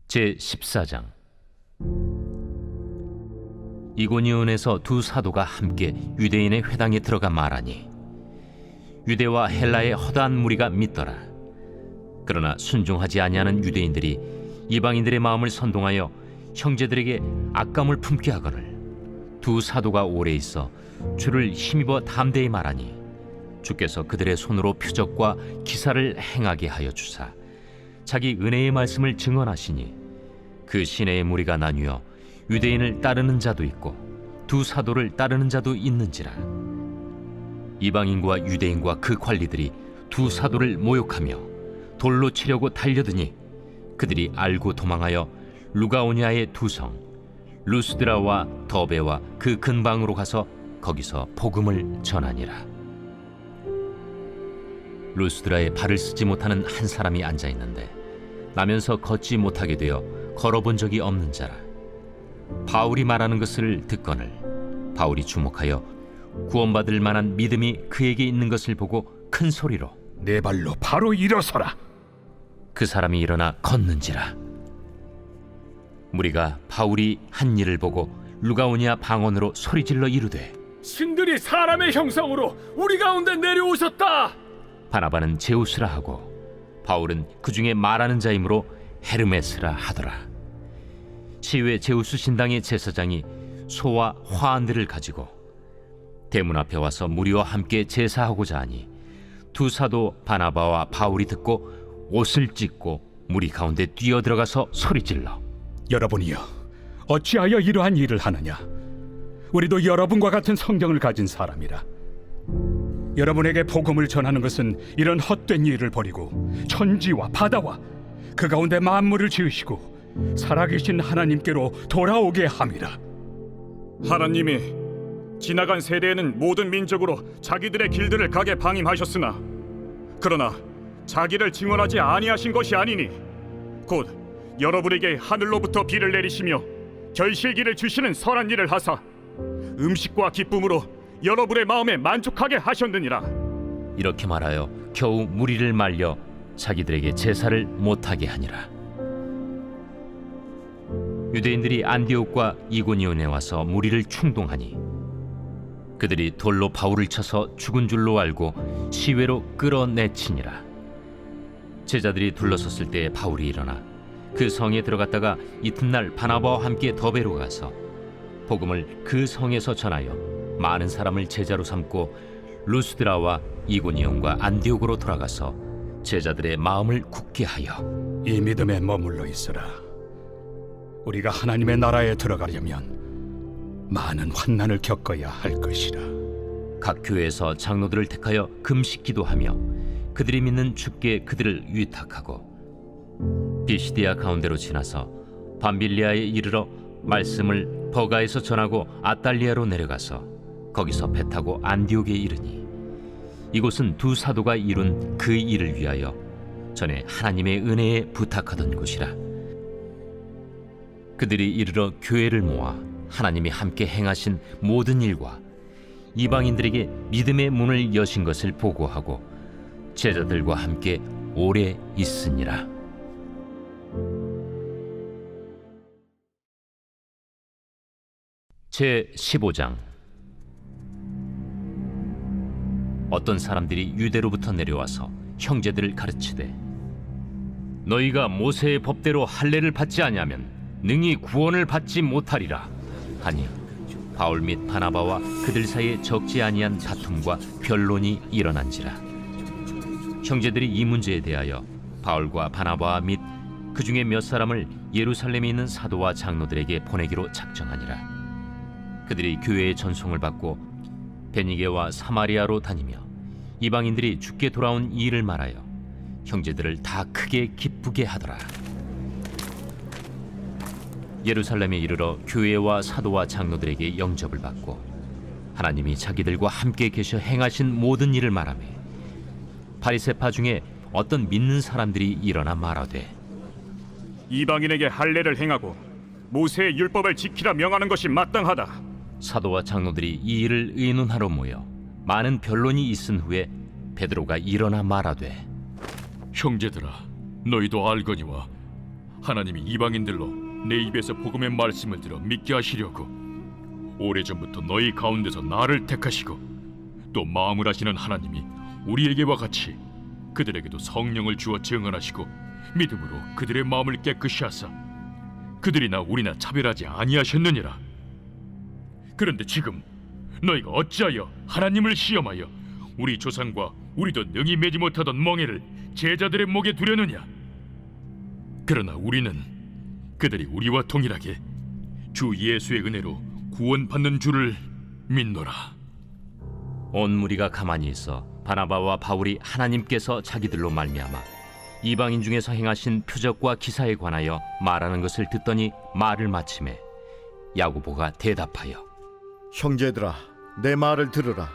제14장. 이고니온에서 두 사도가 함께 유대인의 회당에 들어가 말하니 유대와 헬라의 허다한 무리가 믿더라. 그러나 순종하지 아니하는 유대인들이 이방인들의 마음을 선동하여 형제들에게 악감을 품게 하거늘 두 사도가 오래 있어 주를 힘입어 담대히 말하니 주께서 그들의 손으로 표적과 기사를 행하게 하여 주사 자기 은혜의 말씀을 증언하시니 그 시내의 무리가 나뉘어 유대인을 따르는 자도 있고 두 사도를 따르는 자도 있는지라. 이방인과 유대인과 그 관리들이 두 사도를 모욕하며 돌로 치려고 달려드니 그들이 알고 도망하여 루가오니아의 두 성 루스드라와 더베와 그 근방으로 가서 거기서 복음을 전하니라. 루스드라에 발을 쓰지 못하는 한 사람이 앉아 있는데 나면서 걷지 못하게 되어 걸어본 적이 없는 자라. 바울이 말하는 것을 듣거늘 바울이 주목하여 구원받을 만한 믿음이 그에게 있는 것을 보고 큰 소리로 네 발로 바로 일어서라. 그 사람이 일어나 걷는지라. 무리가 바울이 한 일을 보고 루가오니아 방언으로 소리질러 이르되 신들이 사람의 형상으로 우리 가운데 내려오셨다. 바나바는 제우스라 하고 바울은 그 중에 말하는 자이므로 헤르메스라 하더라. 시외 제우스 신당의 제사장이 소와 화환들을 가지고 대문 앞에 와서 무리와 함께 제사하고자 하니 두 사도 바나바와 바울이 듣고 옷을 찢고 무리 가운데 뛰어들어가서 소리질러 여러분이여, 어찌하여 이러한 일을 하느냐? 우리도 여러분과 같은 성경을 가진 사람이라. 여러분에게 복음을 전하는 것은 이런 헛된 일을 버리고 천지와 바다와 그 가운데 만물을 지으시고 살아계신 하나님께로 돌아오게 함이라. 하나님이 지나간 세대에는 모든 민족으로 자기들의 길들을 가게 방임하셨으나 그러나 자기를 증언하지 아니하신 것이 아니니 곧 여러분에게 하늘로부터 비를 내리시며 결실기를 주시는 선한 일을 하사 음식과 기쁨으로 여러분의 마음에 만족하게 하셨느니라. 이렇게 말하여 겨우 무리를 말려 자기들에게 제사를 못하게 하니라. 유대인들이 안디옥과 이고니온에 와서 무리를 충동하니 그들이 돌로 바울을 쳐서 죽은 줄로 알고 시외로 끌어내치니라. 제자들이 둘러섰을 때 바울이 일어나 그 성에 들어갔다가 이튿날 바나바와 함께 더베로 가서 복음을 그 성에서 전하여 많은 사람을 제자로 삼고 루스드라와 이고니온과 안디옥으로 돌아가서 제자들의 마음을 굳게 하여 이 믿음에 머물러 있으라. 우리가 하나님의 나라에 들어가려면 많은 환난을 겪어야 할 것이라. 각 교회에서 장로들을 택하여 금식 기도하며 그들이 믿는 주께 그들을 위탁하고 비시디아 가운데로 지나서 밤빌리아에 이르러 말씀을 버가에서 전하고 아달리아로 내려가서 거기서 배 타고 안디옥에 이르니 이곳은 두 사도가 이룬 그 일을 위하여 전에 하나님의 은혜에 부탁하던 곳이라. 그들이 이르러 교회를 모아 하나님이 함께 행하신 모든 일과 이방인들에게 믿음의 문을 여신 것을 보고하고 제자들과 함께 오래 있으니라. 제15장. 어떤 사람들이 유대로부터 내려와서 형제들을 가르치되 너희가 모세의 법대로 할례를 받지 아니하면 능히 구원을 받지 못하리라 하니 바울 및 바나바와 그들 사이에 적지 아니한 다툼과 변론이 일어난지라. 형제들이 이 문제에 대하여 바울과 바나바 및 그 중에 몇 사람을 예루살렘에 있는 사도와 장로들에게 보내기로 작정하니라. 그들이 교회의 전송을 받고 베니게와 사마리아로 다니며 이방인들이 주께 돌아온 이 일을 말하여 형제들을 다 크게 기쁘게 하더라. 예루살렘에 이르러 교회와 사도와 장로들에게 영접을 받고 하나님이 자기들과 함께 계셔 행하신 모든 일을 말하며 바리새파 중에 어떤 믿는 사람들이 일어나 말하되 이방인에게 할례를 행하고 모세의 율법을 지키라 명하는 것이 마땅하다. 사도와 장로들이 이 일을 의논하러 모여 많은 변론이 있은 후에 베드로가 일어나 말하되 형제들아, 너희도 알거니와 하나님이 이방인들로 내 입에서 복음의 말씀을 들어 믿게 하시려고 오래전부터 너희 가운데서 나를 택하시고 또 마음을 하시는 하나님이 우리에게와 같이 그들에게도 성령을 주어 증언하시고 믿음으로 그들의 마음을 깨끗이 하사 그들이나 우리나 차별하지 아니하셨느니라. 그런데 지금 너희가 어찌하여 하나님을 시험하여 우리 조상과 우리도 능히 매지 못하던 멍에를 제자들의 목에 두려느냐? 그러나 우리는 그들이 우리와 동일하게 주 예수의 은혜로 구원받는 줄을 믿노라. 온 무리가 가만히 있어 바나바와 바울이 하나님께서 자기들로 말미암아 이방인 중에서 행하신 표적과 기사에 관하여 말하는 것을 듣더니 말을 마치매 야고보가 대답하여 형제들아, 내 말을 들으라.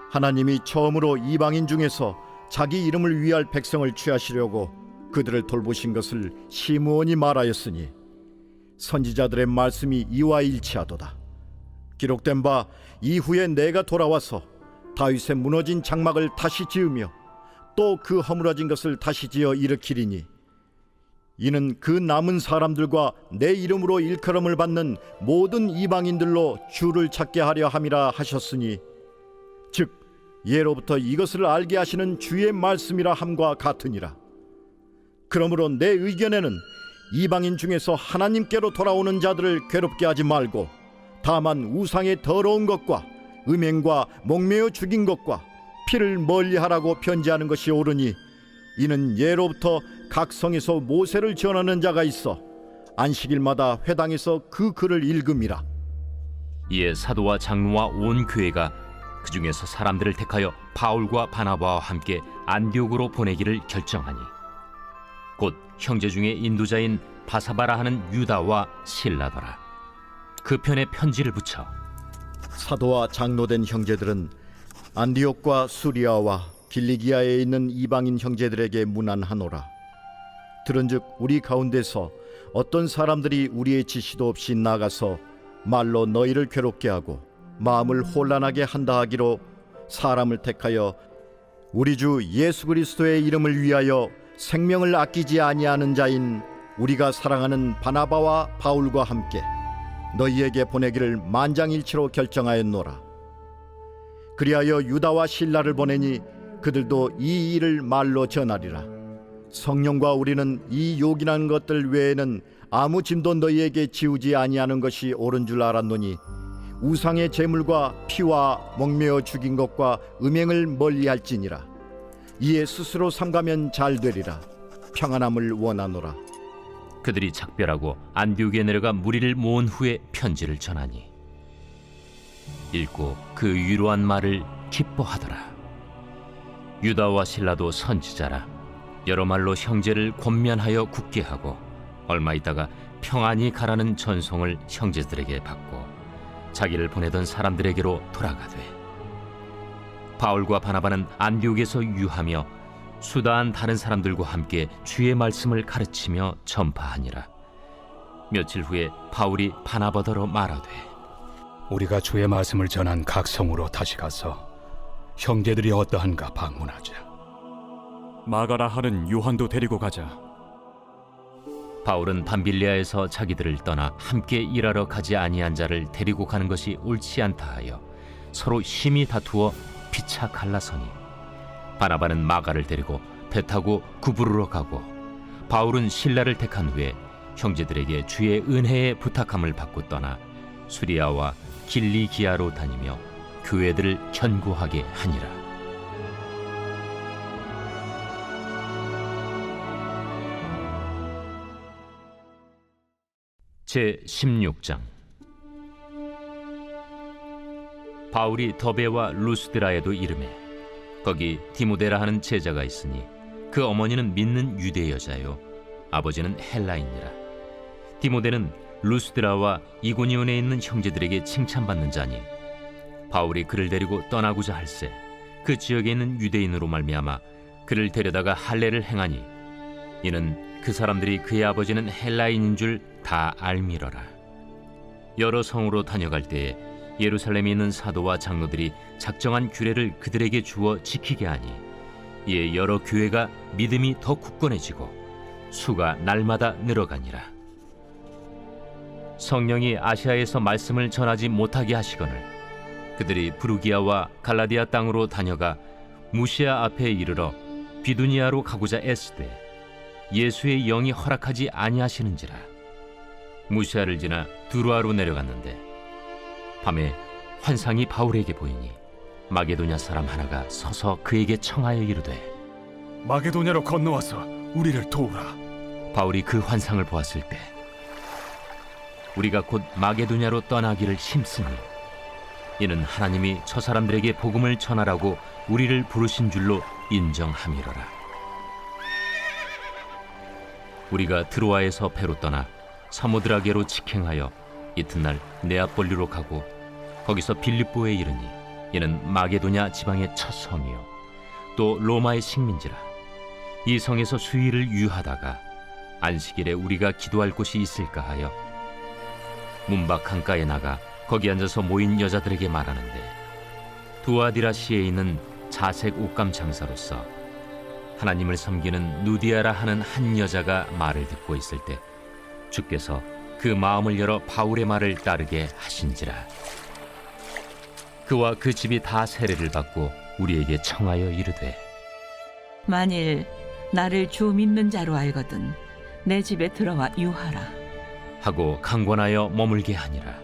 하나님이 처음으로 이방인 중에서 자기 이름을 위할 백성을 취하시려고 그들을 돌보신 것을 시므온이 말하였으니 선지자들의 말씀이 이와 일치하도다. 기록된 바 이후에 내가 돌아와서 다윗의 무너진 장막을 다시 지으며 또 그 허물어진 것을 다시 지어 일으키리니 이는 그 남은 사람들과 내 이름으로 일컬음을 받는 모든 이방인들로 주를 찾게 하려 함이라 하셨으니 즉 예로부터 이것을 알게 하시는 주의 말씀이라 함과 같으니라. 그러므로 내 의견에는 이방인 중에서 하나님께로 돌아오는 자들을 괴롭게 하지 말고 다만 우상의 더러운 것과 음행과 목매어 죽인 것과 피를 멀리하라고 편지하는 것이 옳으니 이는 예로부터 각 성에서 모세를 전하는 자가 있어 안식일마다 회당에서 그 글을 읽음이라. 이에 사도와 장로와 온 교회가 그 중에서 사람들을 택하여 바울과 바나바와 함께 안디옥으로 보내기를 결정하니 곧 형제 중에 인도자인 바사바라 하는 유다와 실라더라. 그 편에 편지를 붙여 사도와 장로된 형제들은 안디옥과 수리아와 길리기아에 있는 이방인 형제들에게 문안하노라. 들은즉 우리 가운데서 어떤 사람들이 우리의 지시도 없이 나가서 말로 너희를 괴롭게 하고 마음을 혼란하게 한다 하기로 사람을 택하여 우리 주 예수 그리스도의 이름을 위하여 생명을 아끼지 아니하는 자인 우리가 사랑하는 바나바와 바울과 함께 너희에게 보내기를 만장일치로 결정하였노라. 그리하여 유다와 실라를 보내니 그들도 이 일을 말로 전하리라. 성령과 우리는 이 요긴한 것들 외에는 아무 짐도 너희에게 지우지 아니하는 것이 옳은 줄 알았노니 우상의 제물과 피와 목매어 죽인 것과 음행을 멀리할지니라. 이에 스스로 삼가면 잘 되리라. 평안함을 원하노라. 그들이 작별하고 안디옥에 내려가 무리를 모은 후에 편지를 전하니 읽고 그 위로한 말을 기뻐하더라. 유다와 실라도 선지자라. 여러 말로 형제를 권면하여 굳게 하고 얼마 있다가 평안히 가라는 전송을 형제들에게 받고 자기를 보내던 사람들에게로 돌아가되 바울과 바나바는 안디옥에서 유하며 수다한 다른 사람들과 함께 주의 말씀을 가르치며 전파하니라. 며칠 후에 바울이 바나바더러 말하되 우리가 주의 말씀을 전한 각 성으로 다시 가서 형제들이 어떠한가 방문하자. 마가라 하는 요한도 데리고 가자. 바울은 밤빌리아에서 자기들을 떠나 함께 일하러 가지 아니한 자를 데리고 가는 것이 옳지 않다 하여 서로 심히 다투어 피차 갈라서니 바나바는 마가를 데리고 배 타고 구부르러 가고 바울은 실라를 택한 후에 형제들에게 주의 은혜의 부탁함을 받고 떠나 수리아와 길리기아로 다니며 교회들을 견고하게 하니라. 제 16장. 바울이 더베와 루스드라에도 이르매 거기 디모데라 하는 제자가 있으니 그 어머니는 믿는 유대 여자요 아버지는 헬라인이라. 디모데는 루스드라와 이고니온에 있는 형제들에게 칭찬받는 자니 바울이 그를 데리고 떠나고자 할세 그 지역에 있는 유대인으로 말미암아 그를 데려다가 할례를 행하니 이는 그 사람들이 그의 아버지는 헬라인인 줄 다 알미러라. 여러 성으로 다녀갈 때에 예루살렘에 있는 사도와 장로들이 작정한 규례를 그들에게 주어 지키게 하니 이에 여러 교회가 믿음이 더 굳건해지고 수가 날마다 늘어가니라. 성령이 아시아에서 말씀을 전하지 못하게 하시거늘 그들이 부르기아와 갈라디아 땅으로 다녀가 무시아 앞에 이르러 비두니아로 가고자 애쓰되 예수의 영이 허락하지 아니하시는지라. 무시아를 지나 두루아로 내려갔는데 밤에 환상이 바울에게 보이니 마게도냐 사람 하나가 서서 그에게 청하여 이르되 마게도냐로 건너와서 우리를 도우라. 바울이 그 환상을 보았을 때 우리가 곧 마게도냐로 떠나기를 힘쓰니 이는 하나님이 저 사람들에게 복음을 전하라고 우리를 부르신 줄로 인정함이로라. 우리가 드로아에서 배로 떠나 사모드라게로 직행하여 이튿날 네아폴리로 가고 거기서 빌립보에 이르니 이는 마게도냐 지방의 첫 성이요 또 로마의 식민지라. 이 성에서 수일을 유하다가 안식일에 우리가 기도할 곳이 있을까 하여 문밖 강가에 나가 거기 앉아서 모인 여자들에게 말하는데 두아디라시에 있는 자색 옷감 장사로서 하나님을 섬기는 누디아라 하는 한 여자가 말을 듣고 있을 때 주께서 그 마음을 열어 바울의 말을 따르게 하신지라. 그와 그 집이 다 세례를 받고 우리에게 청하여 이르되 만일 나를 주 믿는 자로 알거든 내 집에 들어와 유하라. 하고 강권하여 머물게 하니라.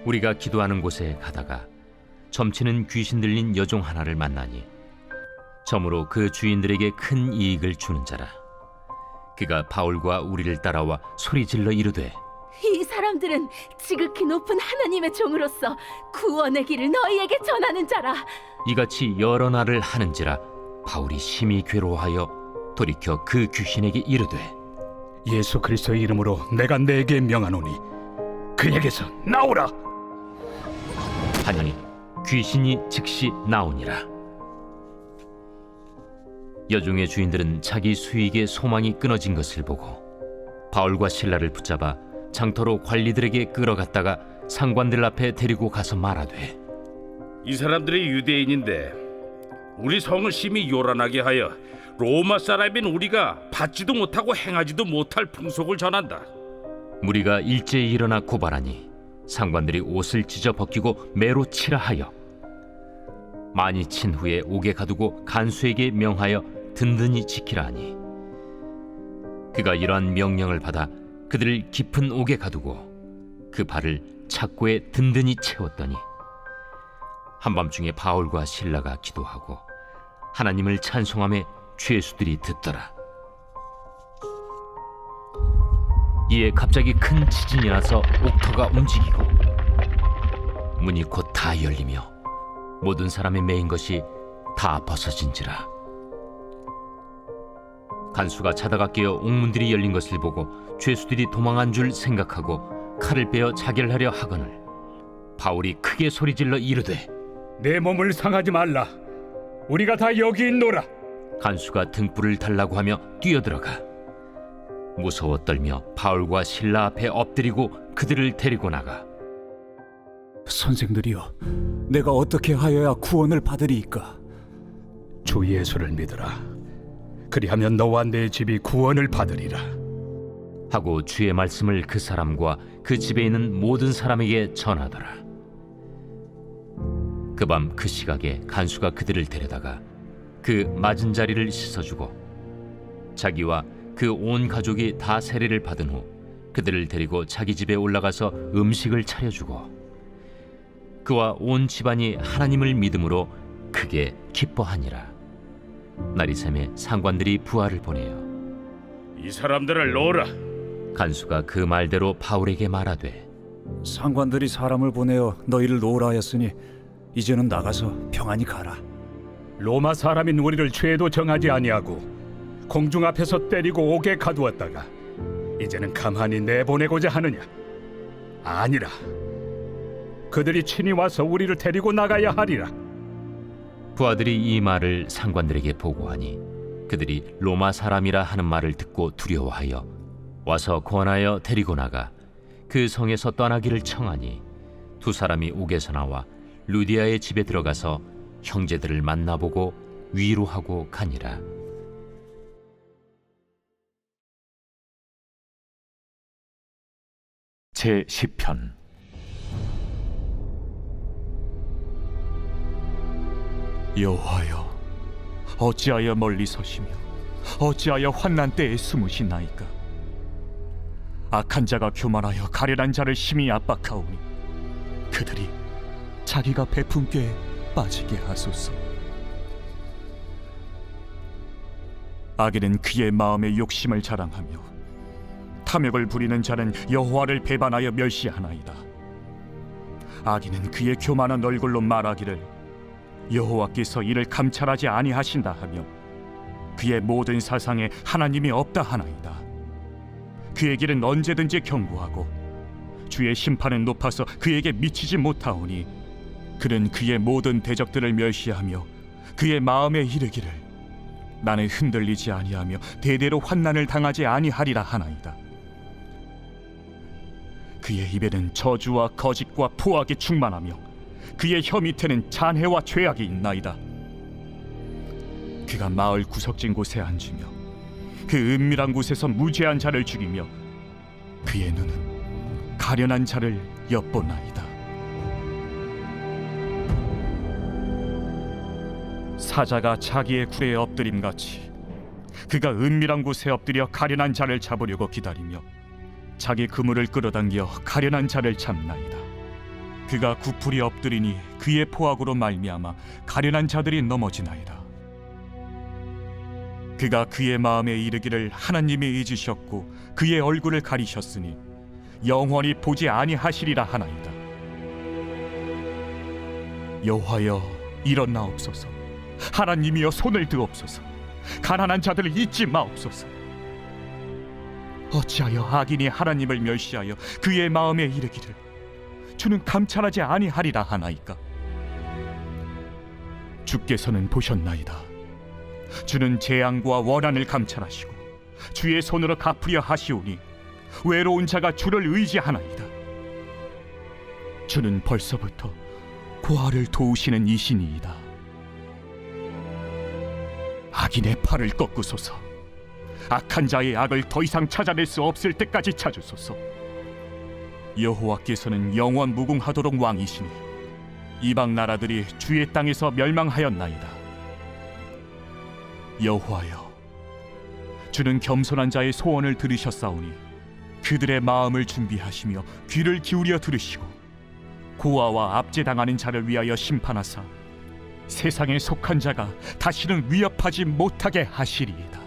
우리가 기도하는 곳에 가다가 점치는 귀신 들린 여종 하나를 만나니 점으로 그 주인들에게 큰 이익을 주는 자라. 그가 바울과 우리를 따라와 소리질러 이르되 이 사람들은 지극히 높은 하나님의 종으로서 구원의 길을 너희에게 전하는 자라. 이같이 여러 날을 하는지라 바울이 심히 괴로워하여 돌이켜 그 귀신에게 이르되 예수 그리스도의 이름으로 내가 내게 명하노니 그에게서 나오라. 하니 귀신이 즉시 나오니라. 여종의 주인들은 자기 수익의 소망이 끊어진 것을 보고 바울과 실라를 붙잡아 장터로 관리들에게 끌어갔다가 상관들 앞에 데리고 가서 말하되 이 사람들이 유대인인데 우리 성을 심히 요란하게 하여 로마 사람인 우리가 받지도 못하고 행하지도 못할 풍속을 전한다. 무리가 일제히 일어나 고발하니 상관들이 옷을 찢어 벗기고 매로 치라 하여 많이 친 후에 옥에 가두고 간수에게 명하여 든든히 지키라 하니 그가 이러한 명령을 받아 그들을 깊은 옥에 가두고 그 발을 착고에 든든히 채웠더니 한밤중에 바울과 실라가 기도하고 하나님을 찬송하며 죄수들이 듣더라. 이에 갑자기 큰 지진이 나서 옥터가 움직이고 문이 곧 다 열리며 모든 사람의 매인 것이 다 벗어진지라. 간수가 자다가 깨어 옥문들이 열린 것을 보고 죄수들이 도망한 줄 생각하고 칼을 빼어 자결 하려 하거늘 바울이 크게 소리질러 이르되 내 몸을 상하지 말라. 우리가 다 여기 있노라. 간수가 등불을 달라고 하며 뛰어들어가 무서워 떨며 바울과 실라 앞에 엎드리고 그들을 데리고 나가 선생들이여, 내가 어떻게 하여야 구원을 받으리이까? 주 예수를 믿으라. 그리하면 너와 내 집이 구원을 받으리라. 하고 주의 말씀을 그 사람과 그 집에 있는 모든 사람에게 전하더라. 그 밤 그 시각에 간수가 그들을 데려다가 그 맞은 자리를 씻어주고 자기와 그 온 가족이 다 세례를 받은 후 그들을 데리고 자기 집에 올라가서 음식을 차려주고 그와 온 집안이 하나님을 믿음으로 크게 기뻐하니라. 날이 새매 상관들이 부하를 보내어 이 사람들을 놓으라. 간수가 그 말대로 바울에게 말하되 상관들이 사람을 보내어 너희를 놓으라 하였으니 이제는 나가서 평안히 가라. 로마 사람인 우리를 죄도 정하지 아니하고 공중 앞에서 때리고 옥에 가두었다가 이제는 가만히 내보내고자 하느냐? 아니라 그들이 친히 와서 우리를 데리고 나가야 하리라. 부하들이 이 말을 상관들에게 보고하니 그들이 로마 사람이라 하는 말을 듣고 두려워하여 와서 권하여 데리고 나가 그 성에서 떠나기를 청하니 두 사람이 옥에서 나와 루디아의 집에 들어가서 형제들을 만나보고 위로하고 가니라. 제 10편. 여호와여, 어찌하여 멀리 서시며 어찌하여 환난 때에 숨으시나이까? 악한 자가 교만하여 가련한 자를 심히 압박하오니 그들이 자기가 베푼 꾀에 빠지게 하소서. 악인은 그의 마음의 욕심을 자랑하며 탐욕을 부리는 자는 여호와를 배반하여 멸시하나이다. 악인은 그의 교만한 얼굴로 말하기를 여호와께서 이를 감찰하지 아니하신다 하며 그의 모든 사상에 하나님이 없다 하나이다. 그의 길은 언제든지 견고하고 주의 심판은 높아서 그에게 미치지 못하오니 그는 그의 모든 대적들을 멸시하며 그의 마음에 이르기를 나는 흔들리지 아니하며 대대로 환난을 당하지 아니하리라 하나이다. 그의 입에는 저주와 거짓과 포악이 충만하며 그의 혀 밑에는 잔해와 죄악이 있나이다. 그가 마을 구석진 곳에 앉으며 그 은밀한 곳에서 무죄한 자를 죽이며 그의 눈은 가련한 자를 엿보나이다. 사자가 자기의 굴에 엎드림같이 그가 은밀한 곳에 엎드려 가련한 자를 잡으려고 기다리며 자기 그물을 끌어당겨 가련한 자를 잡나이다. 그가 구풀이 엎드리니 그의 포악으로 말미암아 가련한 자들이 넘어지나이다. 그가 그의 마음에 이르기를 하나님이 잊으셨고 그의 얼굴을 가리셨으니 영원히 보지 아니하시리라 하나이다. 여호와여, 일어나옵소서. 하나님이여, 손을 드옵소서. 가난한 자들을 잊지 마옵소서. 어찌하여 악인이 하나님을 멸시하여 그의 마음에 이르기를 주는 감찰하지 아니하리라 하나이까? 주께서는 보셨나이다. 주는 재앙과 원한을 감찰하시고 주의 손으로 갚으려 하시오니 외로운 자가 주를 의지하나이다. 주는 벌써부터 고아를 도우시는 이신이이다. 악인의 팔을 꺾으소서. 악한 자의 악을 더 이상 찾아낼 수 없을 때까지 찾으소서. 여호와께서는 영원 무궁하도록 왕이시니 이방 나라들이 주의 땅에서 멸망하였나이다. 여호와여, 주는 겸손한 자의 소원을 들으셨사오니 그들의 마음을 준비하시며 귀를 기울여 들으시고 고아와 압제당하는 자를 위하여 심판하사 세상에 속한 자가 다시는 위협하지 못하게 하시리이다.